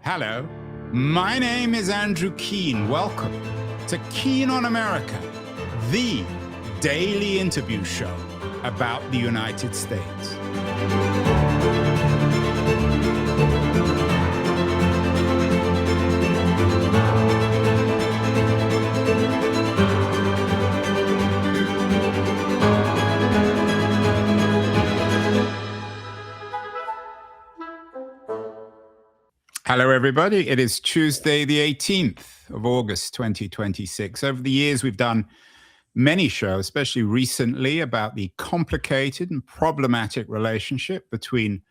Hello, my name is Andrew Keane. Welcome to Keane on America, the daily interview show about the United States. Hello, everybody. It is Tuesday, the 18th of August, 2026. Over the years, we've done many shows, especially recently, about the complicated and problematic relationship between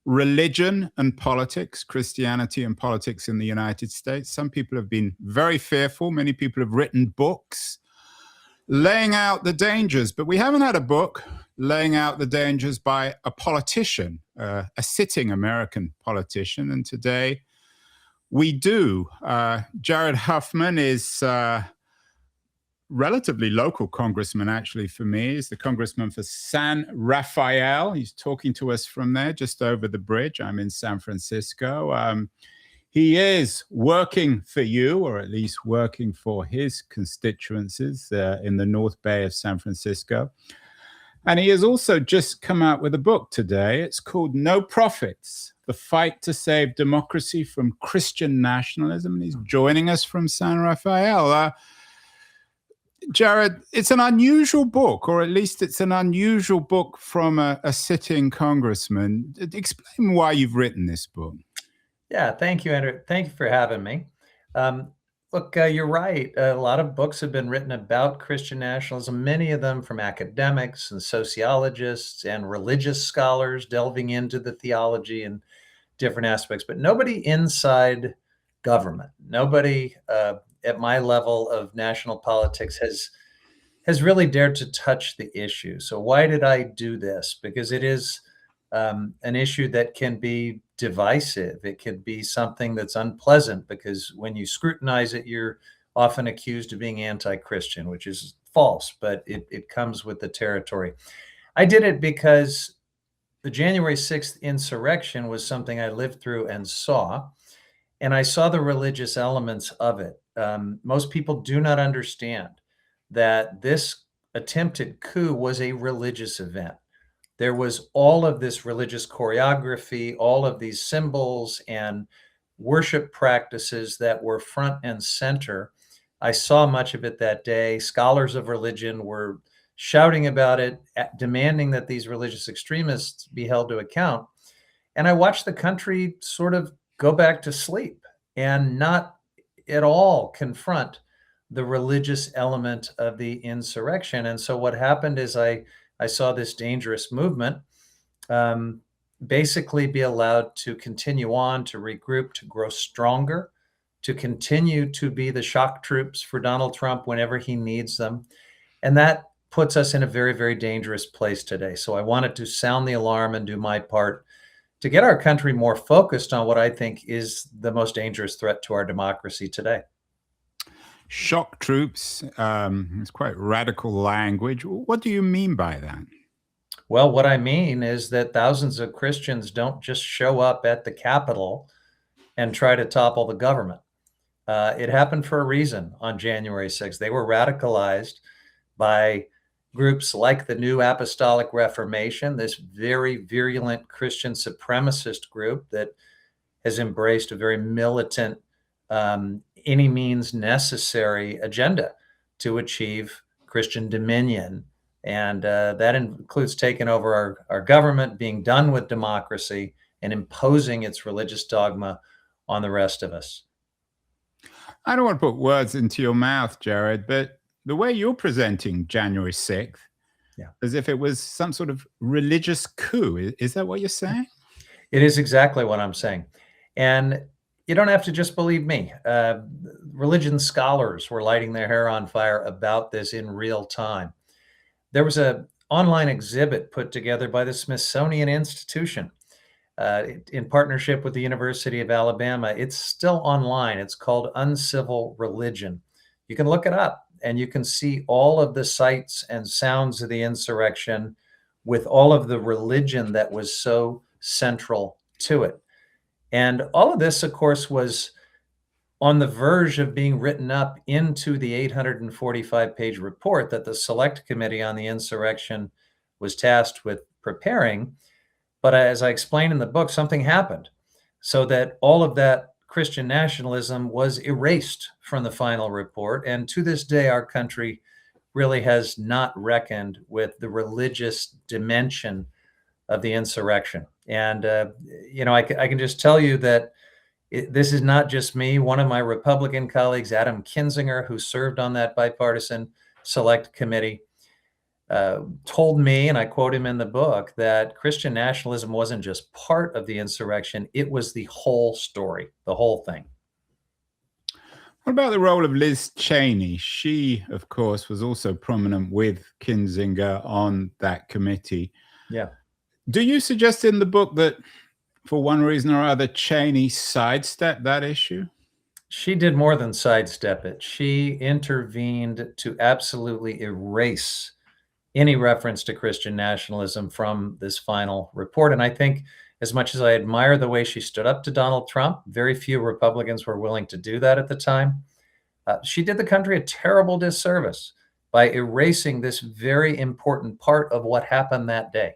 religion and politics, Christianity and politics in the United States. Some people have been very fearful. Many people have written books laying out the dangers, but we haven't had a book laying out the dangers by a politician, a sitting American politician. And today we do. Jared Huffman is relatively local congressman, actually, for me. He's the congressman for San Rafael. He's talking to us from there, just over the bridge. I'm in San Francisco. He is working for you, or at least working for his constituencies in the North Bay of San Francisco. And he has also just come out with a book today. It's called No Profits, The Fight to Save Democracy from Christian Nationalism. And he's joining us from San Rafael. Jared, it's an unusual book, or at least it's an unusual book from a sitting congressman. Explain why you've written this book. Yeah, thank you, Andrew. Thank you for having me. Look, you're right. A lot of books have been written about Christian nationalism, many of them from academics and sociologists and religious scholars delving into the theology and different aspects, but nobody inside government, nobody at my level of national politics has really dared to touch the issue. So why did I do this? Because it is an issue that can be divisive. It could be something that's unpleasant because when you scrutinize it, you're often accused of being anti-Christian, which is false, but it comes with the territory. I did it because the January 6th insurrection was something I lived through and saw, and I saw the religious elements of it. Most people do not understand that this attempted coup was a religious event. There was all of this religious choreography, all of these symbols and worship practices that were front and center. I saw much of it that day. Scholars of religion were shouting about it, demanding that these religious extremists be held to account. And I watched the country sort of go back to sleep and not at all confront the religious element of the insurrection. And so what happened is I saw this dangerous movement basically be allowed to continue on, to regroup, to grow stronger, to continue to be the shock troops for Donald Trump whenever he needs them. And that puts us in a very, very dangerous place today. So I wanted to sound the alarm and do my part to get our country more focused on what I think is the most dangerous threat to our democracy today. Shock troops, it's quite radical language. What do you mean by that? Well, what I mean is that thousands of Christians don't just show up at the Capitol and try to topple the government. It happened for a reason on January 6th. They were radicalized by groups like the New Apostolic Reformation, this very virulent Christian supremacist group that has embraced a very militant any means necessary agenda to achieve Christian dominion. And that includes taking over our government, being done with democracy, and imposing its religious dogma on the rest of us. I don't want to put words into your mouth, Jared, but the way you're presenting January 6th, as if it was some sort of religious coup, is that what you're saying? It is exactly what I'm saying. And you don't have to just believe me. Religion scholars were lighting their hair on fire about this in real time. There was an online exhibit put together by the Smithsonian Institution in partnership with the University of Alabama. It's still online. It's called Uncivil Religion. You can look it up and you can see all of the sights and sounds of the insurrection with all of the religion that was so central to it. And all of this, of course, was on the verge of being written up into the 845-page report that the Select Committee on the Insurrection was tasked with preparing. But as I explained in the book, something happened so that all of that Christian nationalism was erased from the final report. And to this day, our country really has not reckoned with the religious dimension of the insurrection. And, I can just tell you that this is not just me. One of my Republican colleagues, Adam Kinzinger, who served on that bipartisan select committee, told me, and I quote him in the book, that Christian nationalism wasn't just part of the insurrection, it was the whole story, the whole thing. What about the role of Liz Cheney? She, of course, was also prominent with Kinzinger on that committee. Yeah. Do you suggest in the book that for one reason or other, Cheney sidestepped that issue? She did more than sidestep it. She intervened to absolutely erase any reference to Christian nationalism from this final report. And I think, as much as I admire the way she stood up to Donald Trump, very few Republicans were willing to do that at the time. She did the country a terrible disservice by erasing this very important part of what happened that day.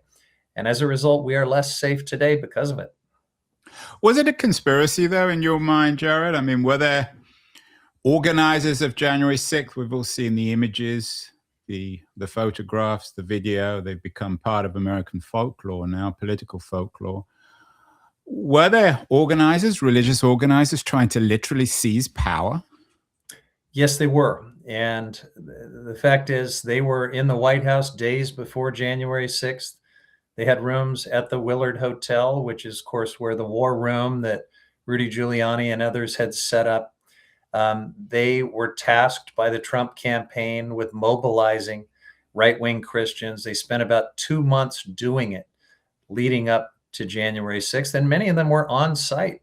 And as a result, we are less safe today because of it. Was it a conspiracy, though, in your mind, Jared? I mean, were there organizers of January 6th? We've all seen the images, the photographs, the video. They've become part of American folklore now, political folklore. Were there organizers, religious organizers, trying to literally seize power? Yes, they were. And the fact is, they were in the White House days before January 6th. They had rooms at the Willard Hotel, which is, of course, where the war room that Rudy Giuliani and others had set up. They were tasked by the Trump campaign with mobilizing right-wing Christians. They spent about 2 months doing it leading up to January 6th. And many of them were on site,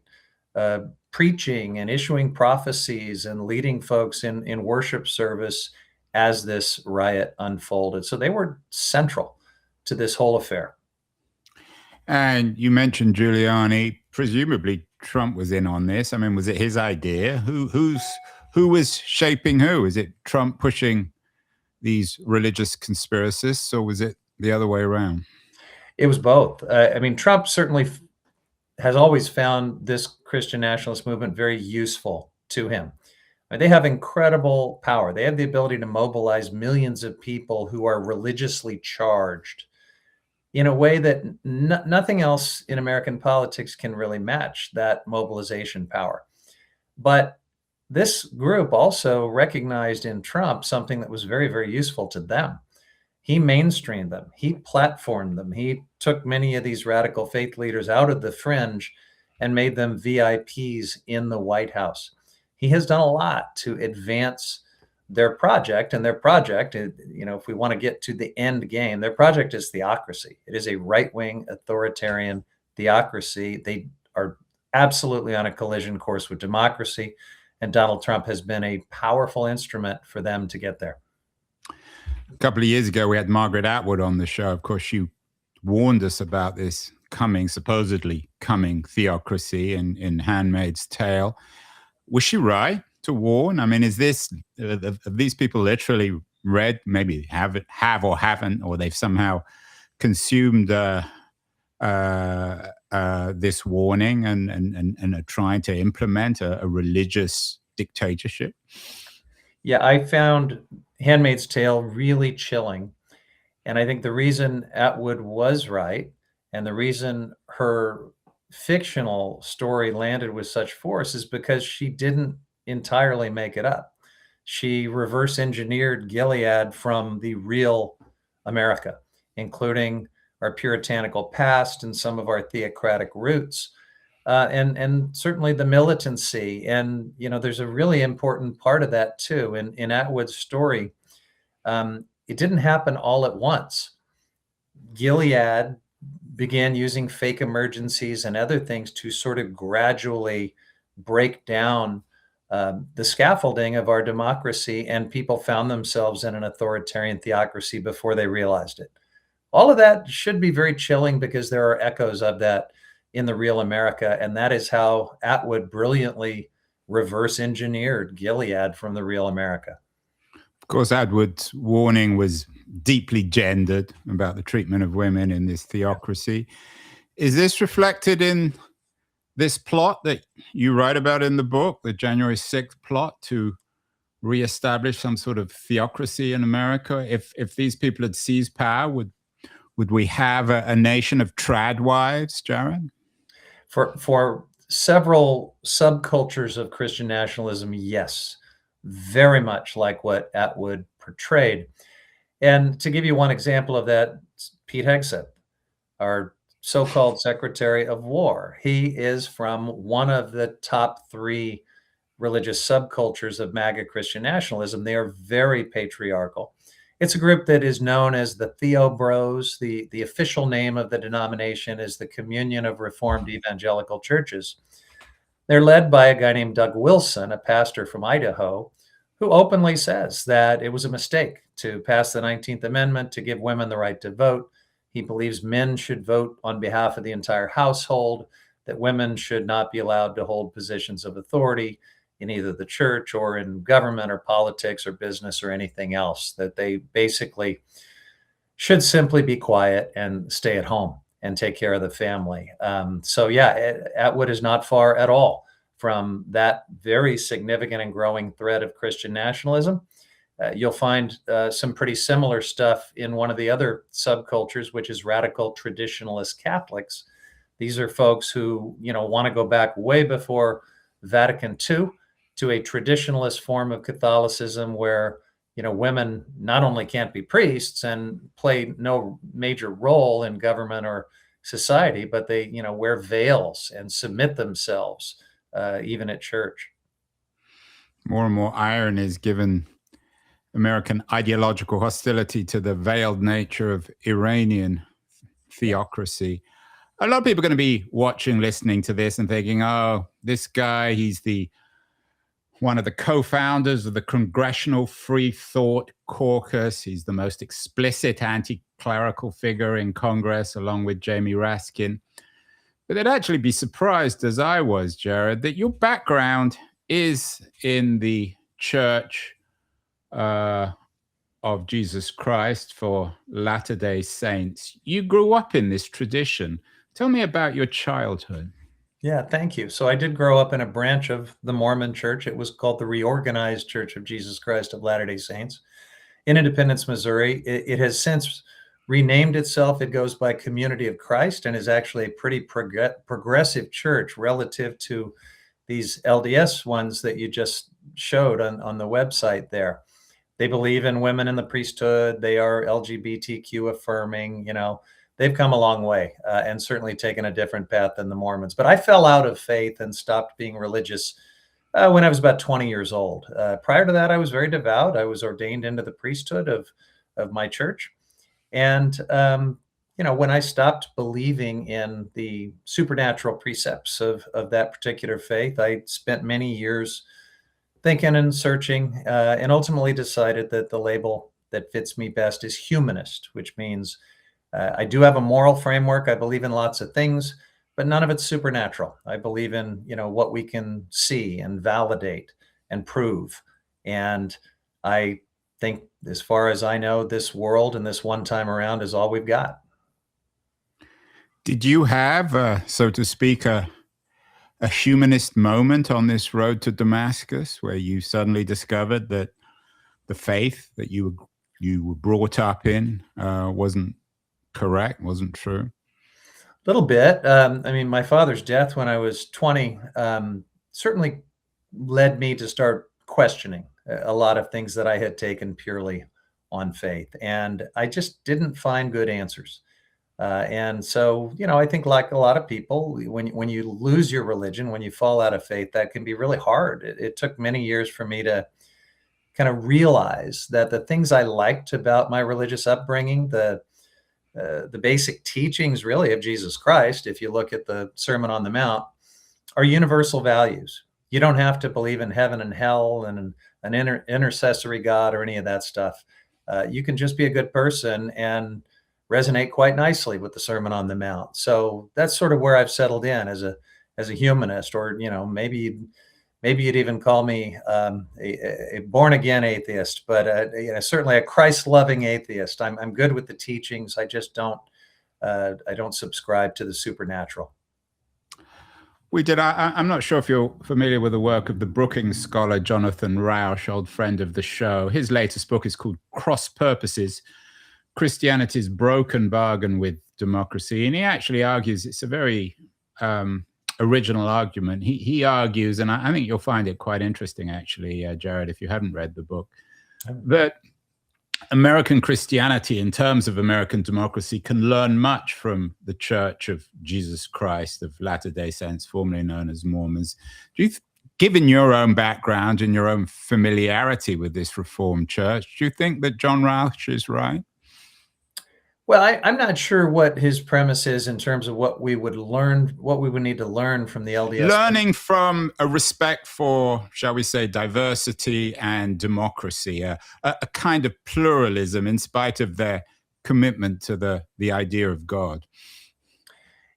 preaching and issuing prophecies and leading folks in worship service as this riot unfolded. So they were central to this whole affair. And you mentioned Giuliani. Presumably, Trump was in on this. I mean, was it his idea? Who was shaping who? Is it Trump pushing these religious conspiracists, or was it the other way around? It was both. I mean, Trump certainly has always found this Christian nationalist movement very useful to him. They have incredible power. They have the ability to mobilize millions of people who are religiously charged in a way that nothing else in American politics can really match that mobilization power. But this group also recognized in Trump something that was very, very useful to them. He mainstreamed them. He platformed them. He took many of these radical faith leaders out of the fringe and made them VIPs in the White House. He has done a lot to advance their project, and their project, if we want to get to the end game, their project is theocracy. It is a right-wing authoritarian theocracy. They are absolutely on a collision course with democracy, and Donald Trump has been a powerful instrument for them to get there. A couple of years ago, we had Margaret Atwood on the show. Of course, she warned us about this supposedly coming theocracy in Handmaid's Tale. Was she right to warn? I mean, is this, have these people literally read, maybe have or haven't, or they've somehow consumed this warning and are trying to implement a religious dictatorship? Yeah, I found Handmaid's Tale really chilling. And I think the reason Atwood was right, and the reason her fictional story landed with such force, is because she didn't entirely make it up. She reverse engineered Gilead from the real America, including our puritanical past and some of our theocratic roots, and certainly the militancy. And there's a really important part of that too. In Atwood's story, it didn't happen all at once. Gilead began using fake emergencies and other things to sort of gradually break down the scaffolding of our democracy, and people found themselves in an authoritarian theocracy before they realized it. All of that should be very chilling because there are echoes of that in the real America. And that is how Atwood brilliantly reverse engineered Gilead from the real America. Of course, Atwood's warning was deeply gendered about the treatment of women in this theocracy. Is this reflected in this plot that you write about in the book, the January 6th plot to reestablish some sort of theocracy in America? If these people had seized power, would we have a nation of trad wives, Jared? For several subcultures of Christian nationalism, yes, very much like what Atwood portrayed. And to give you one example of that, Pete Hegseth, our so-called Secretary of War. He is from one of the top three religious subcultures of MAGA Christian nationalism. They are very patriarchal. It's a group that is known as the Theo Bros. The official name of the denomination is the Communion of Reformed Evangelical Churches. They're led by a guy named Doug Wilson, a pastor from Idaho, who openly says that it was a mistake to pass the 19th Amendment to give women the right to vote. He believes men should vote on behalf of the entire household, that women should not be allowed to hold positions of authority in either the church or in government or politics or business or anything else, that they basically should simply be quiet and stay at home and take care of the family. So yeah, Atwood is not far at all from that very significant and growing thread of Christian nationalism. You'll find some pretty similar stuff in one of the other subcultures, which is radical traditionalist Catholics. These are folks who, want to go back way before Vatican II to a traditionalist form of Catholicism where, women not only can't be priests and play no major role in government or society, but they, wear veils and submit themselves, even at church. More and more iron is given American ideological hostility to the veiled nature of Iranian theocracy. A lot of people are going to be watching, listening to this and thinking, oh, this guy, he's one of the co-founders of the Congressional Free Thought Caucus. He's the most explicit anti-clerical figure in Congress, along with Jamie Raskin. But they'd actually be surprised, as I was, Jared, that your background is in the Church of Jesus Christ for Latter-day Saints. You grew up in this tradition. Tell me about your childhood. Yeah, thank you. So I did grow up in a branch of the Mormon Church. It was called the Reorganized Church of Jesus Christ of Latter-day Saints in Independence, Missouri. It has since renamed itself. It goes by Community of Christ and is actually a pretty progressive church relative to these LDS ones that you just showed on the website there. They believe in women in the priesthood. They are LGBTQ affirming, they've come a long way and certainly taken a different path than the Mormons. But I fell out of faith and stopped being religious when I was about 20 years old. Prior to that, I was very devout. I was ordained into the priesthood of my church. And, when I stopped believing in the supernatural precepts of that particular faith, I spent many years thinking and searching and ultimately decided that the label that fits me best is humanist, which means I do have a moral framework. I believe in lots of things, but none of it's supernatural. I believe in, what we can see and validate and prove. And I think, as far as I know, this world and this one time around is all we've got. Did you have, so to speak, a humanist moment on this road to Damascus where you suddenly discovered that the faith that you were brought up in wasn't correct, wasn't true? A little bit. My father's death when I was 20 certainly led me to start questioning a lot of things that I had taken purely on faith. And I just didn't find good answers. And so, I think like a lot of people, when you lose your religion, when you fall out of faith, that can be really hard. It took many years for me to kind of realize that the things I liked about my religious upbringing, the basic teachings really of Jesus Christ, if you look at the Sermon on the Mount, are universal values. You don't have to believe in heaven and hell and an intercessory God or any of that stuff. You can just be a good person and resonate quite nicely with the Sermon on the Mount. So that's sort of where I've settled in as a humanist, or maybe you'd even call me a born again atheist, but certainly a Christ loving atheist. I'm good with the teachings. I don't subscribe to the supernatural. I'm not sure if you're familiar with the work of the Brookings scholar Jonathan Rauch, old friend of the show. His latest book is called Cross Purposes: Christianity's Broken Bargain with Democracy. And he actually argues, it's a very original argument. He argues, and I think you'll find it quite interesting, actually, Jared, if you haven't read the book, that American Christianity, in terms of American democracy, can learn much from the Church of Jesus Christ of Latter-day Saints, formerly known as Mormons. Given your own background and your own familiarity with this Reformed church, do you think that John Rauch is right? Well, I'm not sure what his premise is in terms of what we would need to learn from the LDS. Learning from a respect for, shall we say, diversity and democracy, a kind of pluralism in spite of their commitment to the idea of God.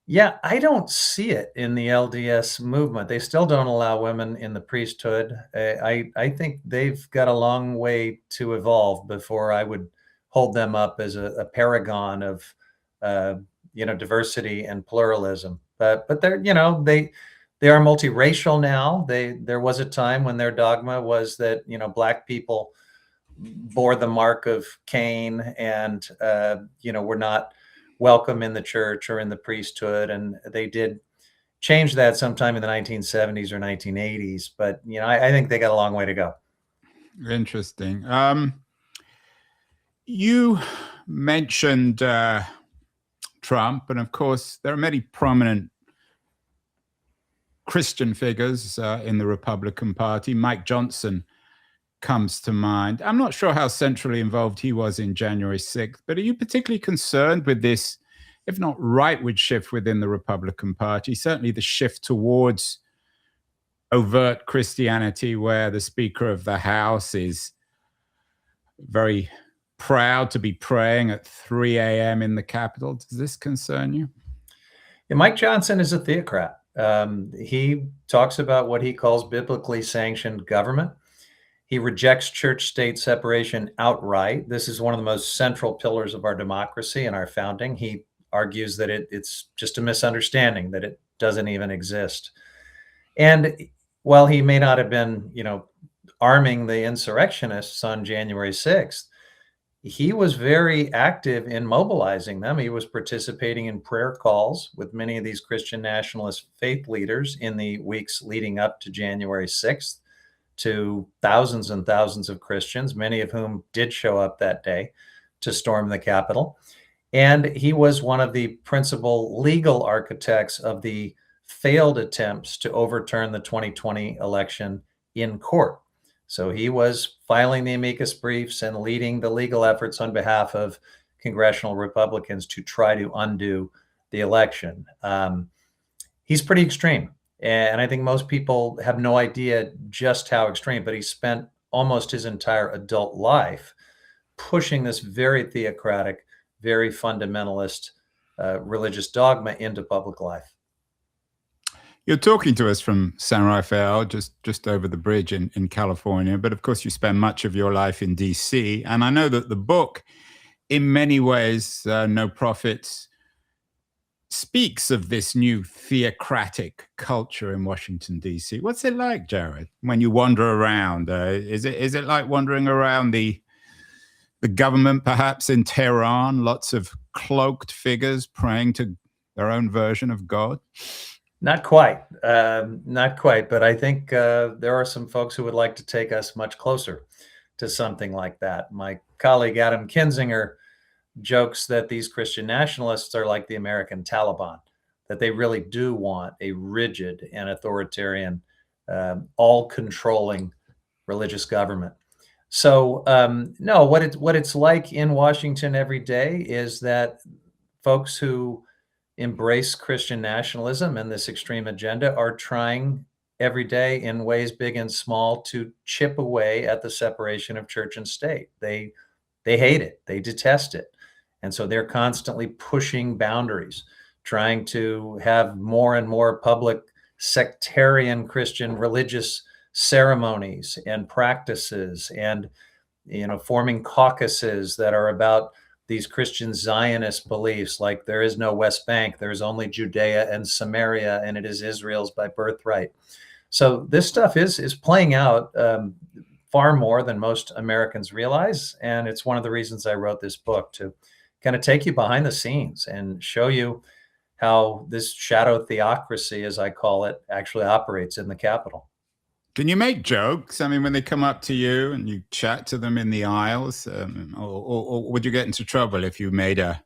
Yeah, I don't see it in the LDS movement. They still don't allow women in the priesthood. I think they've got a long way to evolve before I would hold them up as a paragon of diversity and pluralism. But they're they are multiracial now. There was a time when their dogma was that Black people bore the mark of Cain and were not welcome in the church or in the priesthood, and they did change that sometime in the 1970s or 1980s. But I think they got a long way to go. Interesting. You mentioned Trump, and of course, there are many prominent Christian figures in the Republican Party. Mike Johnson comes to mind. I'm not sure how centrally involved he was in January 6th, but are you particularly concerned with this, if not rightward shift within the Republican Party, certainly the shift towards overt Christianity, where the Speaker of the House is very proud to be praying at 3 a.m. in the Capitol? Does this concern you? Yeah, Mike Johnson is a theocrat. He talks about what he calls biblically sanctioned government. He rejects church-state separation outright. This is one of the most central pillars of our democracy and our founding. He argues that it's just a misunderstanding, that it doesn't even exist. And while he may not have been, arming the insurrectionists on January 6th, he was very active in mobilizing them. He was participating in prayer calls with many of these Christian nationalist faith leaders in the weeks leading up to January 6th, to thousands and thousands of Christians, many of whom did show up that day to storm the Capitol. And he was one of the principal legal architects of the failed attempts to overturn the 2020 election in court. So he was filing the amicus briefs and leading the legal efforts on behalf of congressional Republicans to try to undo the election. He's pretty extreme. And I think most people have no idea just how extreme, but he spent almost his entire adult life pushing this very theocratic, very fundamentalist religious dogma into public life. You're talking to us from San Rafael, just over the bridge in California, but of course you spend much of your life in DC. And I know that the book, in many ways, No Prophets, speaks of this new theocratic culture in Washington, D.C. What's it like, Jared, when you wander around? Is it like wandering around the government, perhaps in Tehran, lots of cloaked figures praying to their own version of God? Not quite, but I think there are some folks who would like to take us much closer to something like that. My colleague Adam Kinzinger jokes that these Christian nationalists are like the American Taliban, that they really do want a rigid and authoritarian, all-controlling religious government. So no, what it's like in Washington every day is that folks who embrace Christian nationalism and this extreme agenda are trying every day in ways big and small to chip away at the separation of church and state. They hate it. They detest it. And so they're constantly pushing boundaries, trying to have more and more public sectarian Christian religious ceremonies and practices, and forming caucuses that are about these Christian Zionist beliefs, like there is no West Bank, there's only Judea and Samaria, and it is Israel's by birthright. So this stuff is playing out far more than most Americans realize, and it's one of the reasons I wrote this book, to kind of take you behind the scenes and show you how this shadow theocracy, as I call it, actually operates in the Capitol. Can you make jokes? I mean, when they come up to you and you chat to them in the aisles, or would you get into trouble if you made a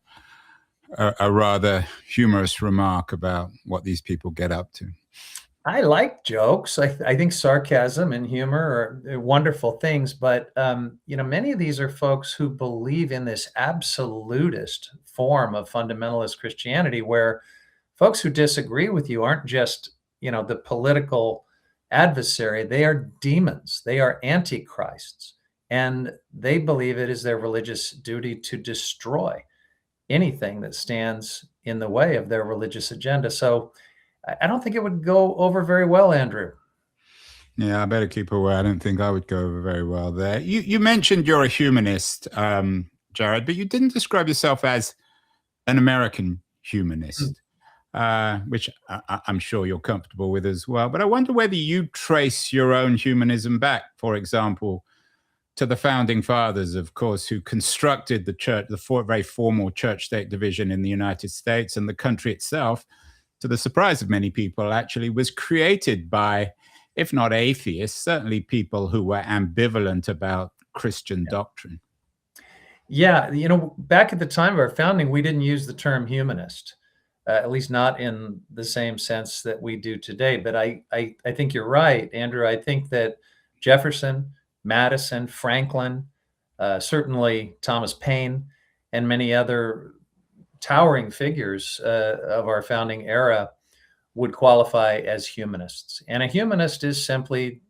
rather humorous remark about what these people get up to? I like jokes. I think sarcasm and humor are wonderful things, but many of these are folks who believe in this absolutist form of fundamentalist Christianity, where folks who disagree with you aren't just the political adversary; they are demons. They are antichrists, and they believe it is their religious duty to destroy anything that stands in the way of their religious agenda. So I don't think it would go over very well, Andrew. Yeah, I better keep away. I don't think I would go over very well there. You mentioned you're a humanist, Jared, but you didn't describe yourself as an American humanist, which I'm sure you're comfortable with as well. But I wonder whether you trace your own humanism back, for example, to the founding fathers, of course, who constructed the church, very formal church-state division in the United States, and the country itself, to the surprise of many people, actually was created by, if not atheists, certainly people who were ambivalent about Christian doctrine. Yeah, back at the time of our founding, we didn't use the term humanist, at least not in the same sense that we do today. But I think you're right, Andrew. I think that Jefferson, Madison, Franklin, certainly Thomas Paine, and many other towering figures of our founding era would qualify as humanists. And a humanist is simply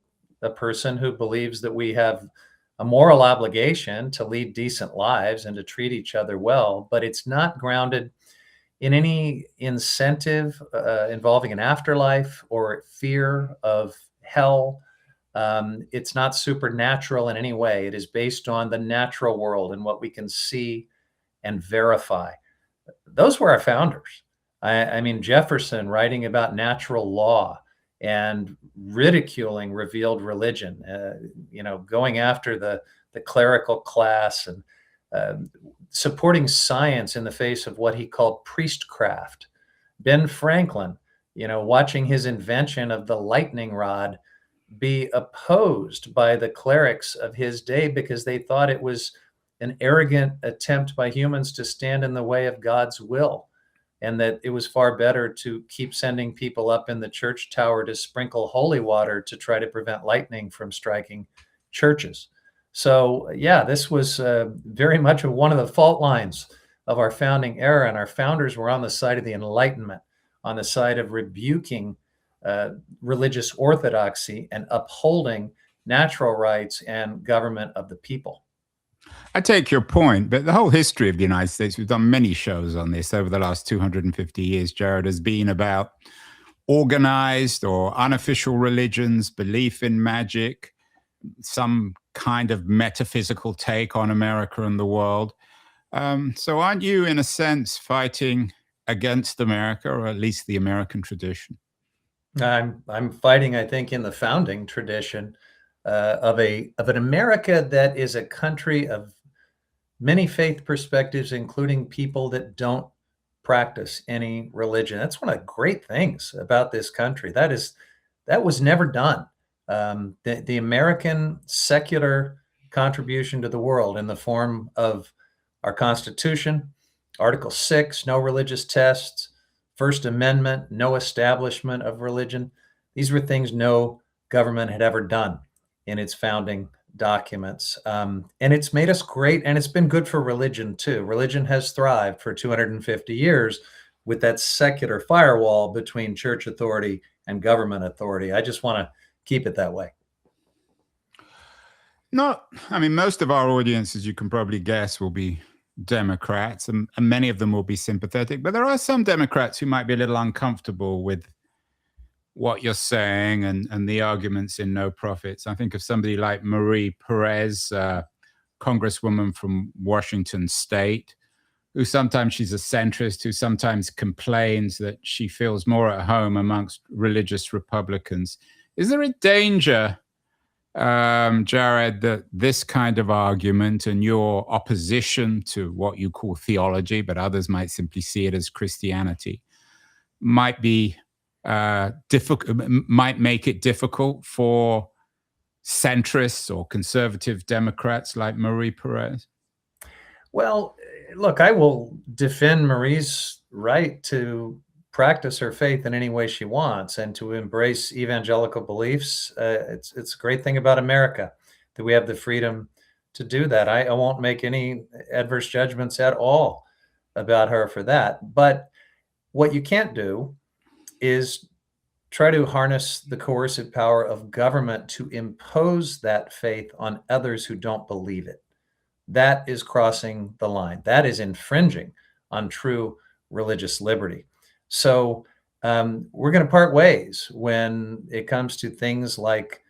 a person who believes that we have a moral obligation to lead decent lives and to treat each other well, but it's not grounded in any incentive involving an afterlife or fear of hell. It's not supernatural in any way. It is based on the natural world and what we can see and verify. Those were our founders. I mean, Jefferson writing about natural law and ridiculing revealed religion, going after the clerical class, and supporting science in the face of what he called priestcraft. Ben Franklin, watching his invention of the lightning rod be opposed by the clerics of his day because they thought it was an arrogant attempt by humans to stand in the way of God's will, and that it was far better to keep sending people up in the church tower to sprinkle holy water to try to prevent lightning from striking churches. So, yeah, this was very much one of the fault lines of our founding era, and our founders were on the side of the Enlightenment, on the side of rebuking religious orthodoxy and upholding natural rights and government of the people. I take your point, but the whole history of the United States, we've done many shows on this over the last 250 years, Jared, has been about organized or unofficial religions, belief in magic, some kind of metaphysical take on America and the world. So aren't you, in a sense, fighting against America, or at least the American tradition? I'm fighting, I think, in the founding tradition of an America that is a country of many faith perspectives, including people that don't practice any religion. That's one of the great things about this country. That was never done. The American secular contribution to the world in the form of our Constitution, Article 6, no religious tests, First Amendment, no establishment of religion. These were things no government had ever done in its founding documents. And it's made us great, and it's been good for religion too. Religion has thrived for 250 years with that secular firewall between church authority and government authority. I just want to keep it that way. I mean, most of our audience, as you can probably guess, will be Democrats, and many of them will be sympathetic. But there are some Democrats who might be a little uncomfortable with what you're saying and the arguments in No Profits. I think of somebody like Marie Perez, congresswoman from Washington State, who sometimes she's a centrist, who sometimes complains that she feels more at home amongst religious Republicans. Is there a danger, Jared, that this kind of argument and your opposition to what you call theology, but others might simply see it as Christianity, might be difficult, might make it difficult for centrists or conservative Democrats like Marie Perez? Well, look, I will defend Marie's right to practice her faith in any way she wants and to embrace evangelical beliefs. It's a great thing about America that we have the freedom to do that. I won't make any adverse judgments at all about her for that. But what you can't do is try to harness the coercive power of government to impose that faith on others who don't believe it. That is crossing the line. That is infringing on true religious liberty. So we're going to part ways when it comes to things like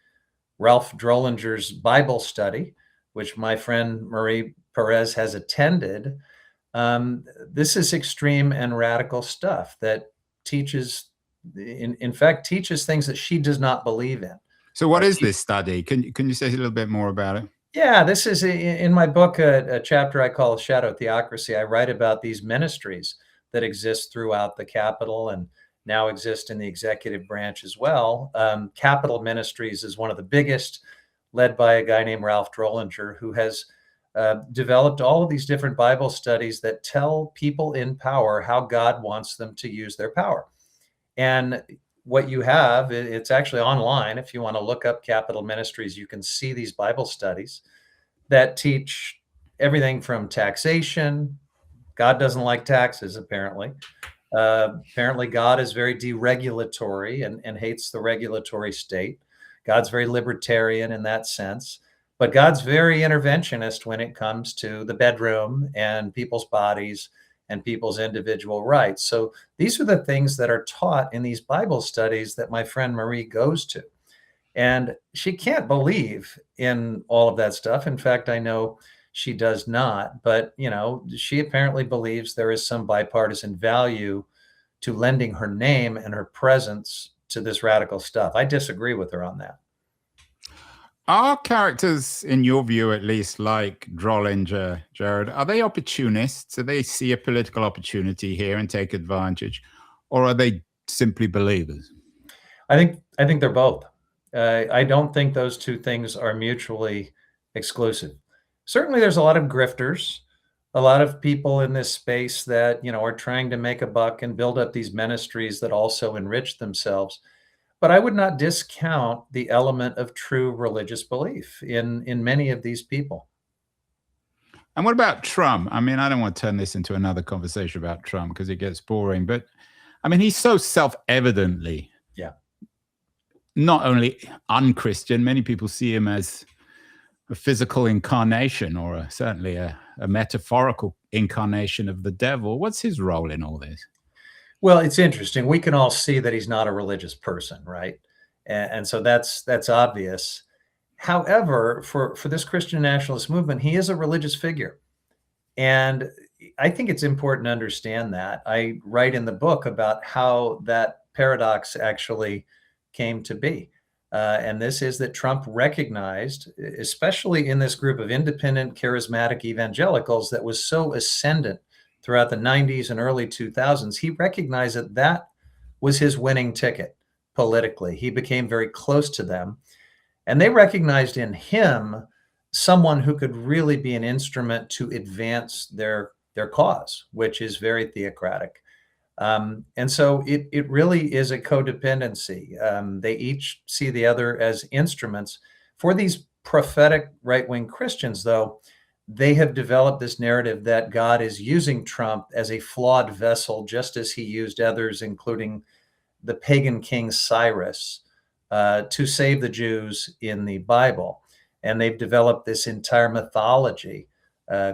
Ralph Drollinger's Bible study, which my friend Marie Perez has attended. This is extreme and radical stuff that teaches, in fact, teaches things that she does not believe in. So what is this study? Can you say a little bit more about it? Yeah, this is in my book, a chapter I call Shadow Theocracy. I write about these ministries that exist throughout the Capitol and now exist in the executive branch as well. Capitol Ministries is one of the biggest, led by a guy named Ralph Drollinger, who has developed all of these different Bible studies that tell people in power how God wants them to use their power. And what you have, it's actually online. If you want to look up Capitol Ministries, you can see these Bible studies that teach everything from taxation. God doesn't like taxes, apparently. Apparently, God is very deregulatory and hates the regulatory state. God's very libertarian in that sense. But God's very interventionist when it comes to the bedroom and people's bodies and people's individual rights. So these are the things that are taught in these Bible studies that my friend Marie goes to. And she can't believe in all of that stuff. In fact, I know she does not. But, she apparently believes there is some bipartisan value to lending her name and her presence to this radical stuff. I disagree with her on that. Are characters, in your view at least, like Drollinger, Jared, are they opportunists? Do they see a political opportunity here and take advantage? Or are they simply believers? I think they're both. I don't think those two things are mutually exclusive. Certainly, there's a lot of grifters, a lot of people in this space that, are trying to make a buck and build up these ministries that also enrich themselves. But I would not discount the element of true religious belief in many of these people. And what about Trump? I mean, I don't want to turn this into another conversation about Trump because it gets boring, but I mean, he's so self-evidently not only unchristian, many people see him as a physical incarnation or certainly a metaphorical incarnation of the devil. What's his role in all this? Well, it's interesting. We can all see that he's not a religious person, right? And so that's obvious. However, for this Christian nationalist movement, he is a religious figure. And I think it's important to understand that. I write in the book about how that paradox actually came to be. And this is that Trump recognized, especially in this group of independent, charismatic evangelicals that was so ascendant throughout the 90s and early 2000s, he recognized that that was his winning ticket politically. He became very close to them. And they recognized in him someone who could really be an instrument to advance their cause, which is very theocratic. And so it really is a codependency. They each see the other as instruments. For these prophetic right-wing Christians, though, they have developed this narrative that God is using Trump as a flawed vessel, just as he used others, including the pagan king Cyrus, to save the Jews in the Bible. And they've developed this entire mythology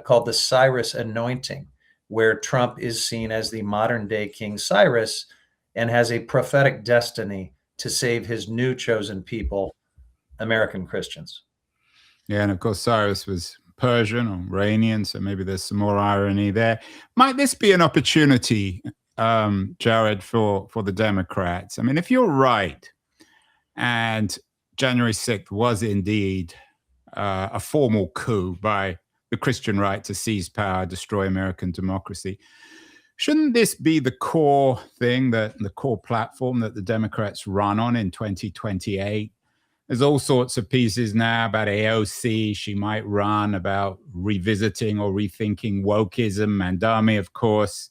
called the Cyrus anointing, where Trump is seen as the modern day King Cyrus and has a prophetic destiny to save his new chosen people, American Christians. Yeah, and of course Cyrus was Persian or Iranian, so maybe there's some more irony there. Might this be an opportunity, Jared, for the Democrats? I mean, if you're right, and January 6th was indeed a formal coup by the Christian right to seize power, destroy American democracy, shouldn't this be the core thing, that the core platform that the Democrats run on in 2028? There's all sorts of pieces now about AOC. She might run about revisiting or rethinking wokeism. Mandami, of course,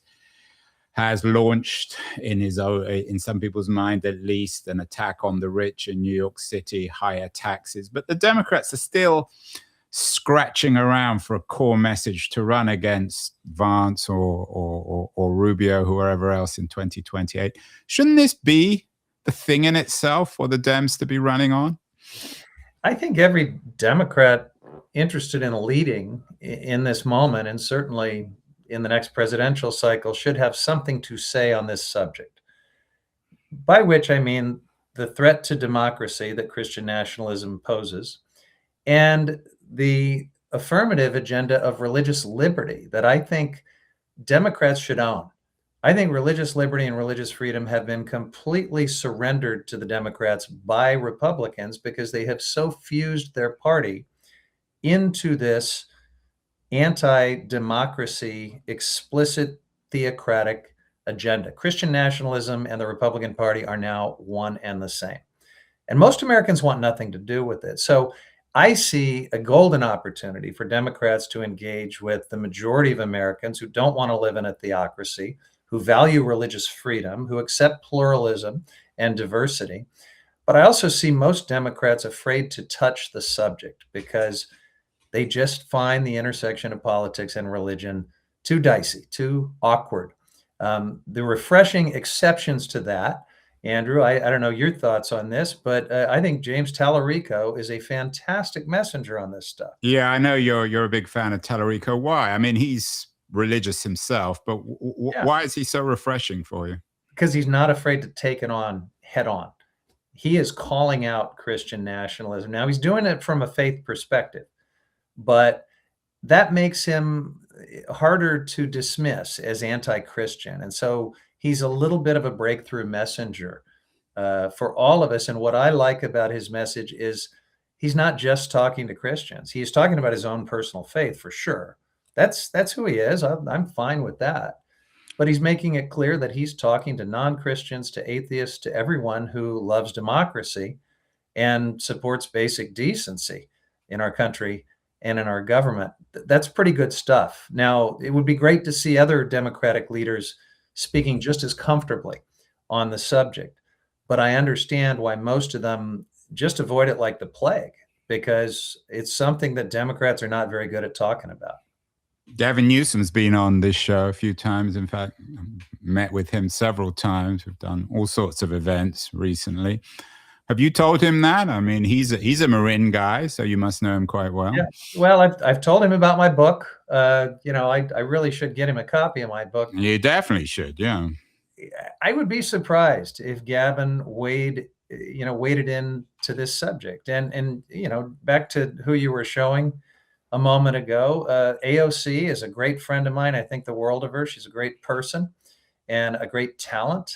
has launched in some people's mind at least, an attack on the rich in New York City, higher taxes. But the Democrats are still scratching around for a core message to run against Vance or Rubio, whoever else in 2028. Shouldn't this be the thing in itself for the Dems to be running on? I think every Democrat interested in leading in this moment, and certainly in the next presidential cycle, should have something to say on this subject. By which I mean the threat to democracy that Christian nationalism poses, and the affirmative agenda of religious liberty that I think Democrats should own. I think religious liberty and religious freedom have been completely surrendered to the Democrats by Republicans because they have so fused their party into this anti-democracy, explicit theocratic agenda. Christian nationalism and the Republican Party are now one and the same. And most Americans want nothing to do with it. So I see a golden opportunity for Democrats to engage with the majority of Americans who don't want to live in a theocracy, who value religious freedom, who accept pluralism and diversity. But I also see most Democrats afraid to touch the subject because they just find the intersection of politics and religion too dicey, too awkward. The refreshing exceptions to that, Andrew, I don't know your thoughts on this, but I think James Tallarico is a fantastic messenger on this stuff. Yeah, I know you're a big fan of Tallarico. Why? I mean, he's religious himself, but Yeah, why is he so refreshing for you? because he's not afraid to take it on head on. He is calling out Christian nationalism. Now, he's doing it from a faith perspective, but that makes him harder to dismiss as anti-Christian. And so he's a little bit of a breakthrough messenger for all of us. And what I like about his message is he's not just talking to Christians. He's talking about his own personal faith for sure. That's who he is. I'm fine with that. But he's making it clear that he's talking to non-Christians, to atheists, to everyone who loves democracy and supports basic decency in our country and in our government. That's pretty good stuff. Now, it would be great to see other Democratic leaders speaking just as comfortably on the subject, but I understand why most of them just avoid it like the plague, because it's something that Democrats are not very good at talking about. Gavin Newsom's been on this show a few times. In fact, met with him several times. We've done all sorts of events recently. Have you told him that? I mean, he's a Marin guy, so you must know him quite well. Yeah. Well, I've told him about my book. I really should get him a copy of my book. You definitely should. Yeah. I would be surprised if Gavin waded into this subject. And back to who you were showing a moment ago, AOC is a great friend of mine. I think the world of her. She's a great person and a great talent.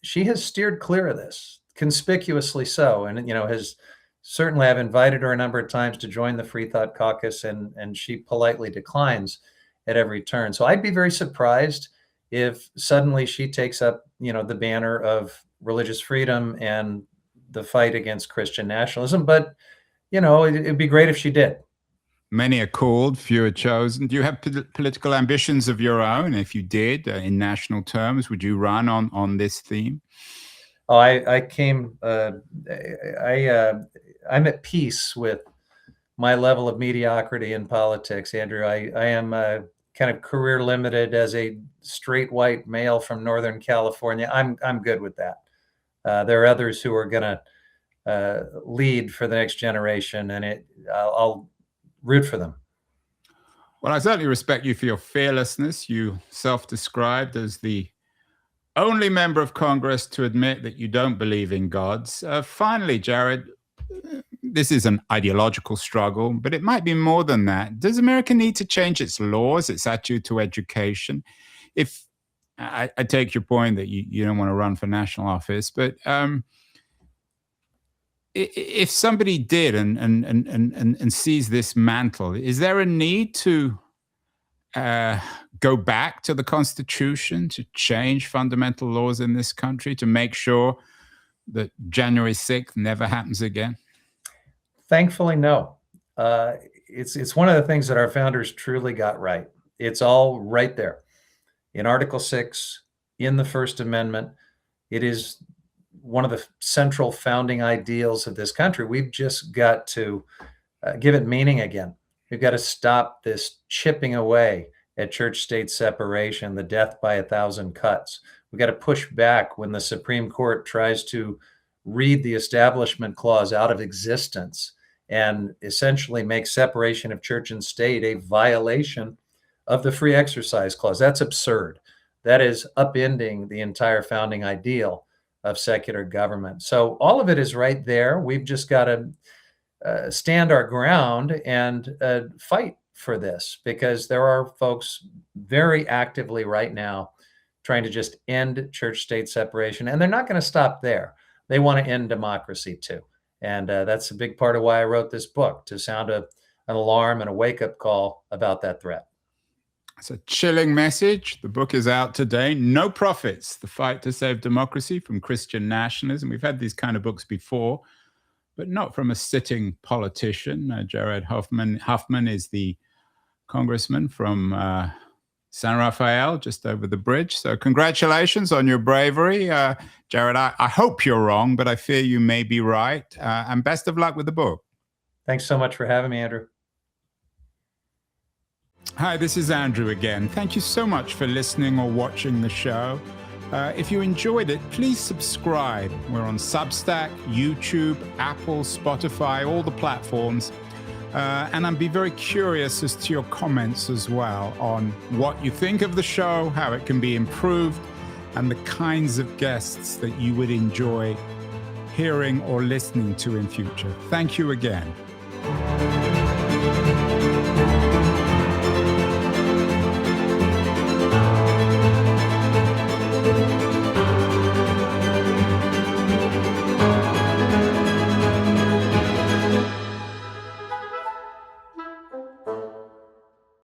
She has steered clear of this, conspicuously so, and has certainly. I've invited her a number of times to join the Free Thought Caucus, and she politely declines at every turn. So I'd be very surprised if suddenly she takes up the banner of religious freedom and the fight against Christian nationalism. But it'd be great if she did. Many are called, few are chosen. Do you have political ambitions of your own? If you did, in national terms, would you run on this theme? Oh, I'm at peace with my level of mediocrity in politics, Andrew. I am kind of career limited as a straight white male from Northern California. I'm good with that. There are others who are going to lead for the next generation, and I'll root for them. Well, I certainly respect you for your fearlessness. You self-described as the only member of Congress to admit that you don't believe in gods. Finally, Jared, this is an ideological struggle, but it might be more than that. Does America need to change its laws, its attitude to education? If I take your point that you don't want to run for national office, but if somebody did and sees this mantle, is there a need to go back to the Constitution to change fundamental laws in this country to make sure that January 6th never happens again? Thankfully, no. It's one of the things that our founders truly got right. It's all right there in Article 6, in the First Amendment. It is one of the central founding ideals of this country. We've just got to give it meaning again. We've got to stop this chipping away at church-state separation, the death by 1,000 cuts. We've got to push back when the Supreme Court tries to read the Establishment Clause out of existence and essentially make separation of church and state a violation of the Free Exercise Clause. That's absurd. That is upending the entire founding ideal of secular government. So all of it is right there. We've just got to stand our ground and fight for this, because there are folks very actively right now trying to just end church-state separation, and they're not going to stop there. They want to end democracy too. And that's a big part of why I wrote this book, to sound an alarm and a wake-up call about that threat. It's a chilling message. The book is out today. No Profits, The Fight to Save Democracy from Christian Nationalism. We've had these kind of books before, but not from a sitting politician. Jared Huffman. Huffman is the congressman from San Rafael, just over the bridge. So congratulations on your bravery. Jared, I hope you're wrong, but I fear you may be right. And best of luck with the book. Thanks so much for having me, Andrew. Hi, this is Andrew again. Thank you so much for listening or watching the show. If you enjoyed it, please subscribe. We're on Substack, YouTube, Apple, Spotify, all the platforms. And I'd be very curious as to your comments as well on what you think of the show, how it can be improved, and the kinds of guests that you would enjoy hearing or listening to in future. Thank you again.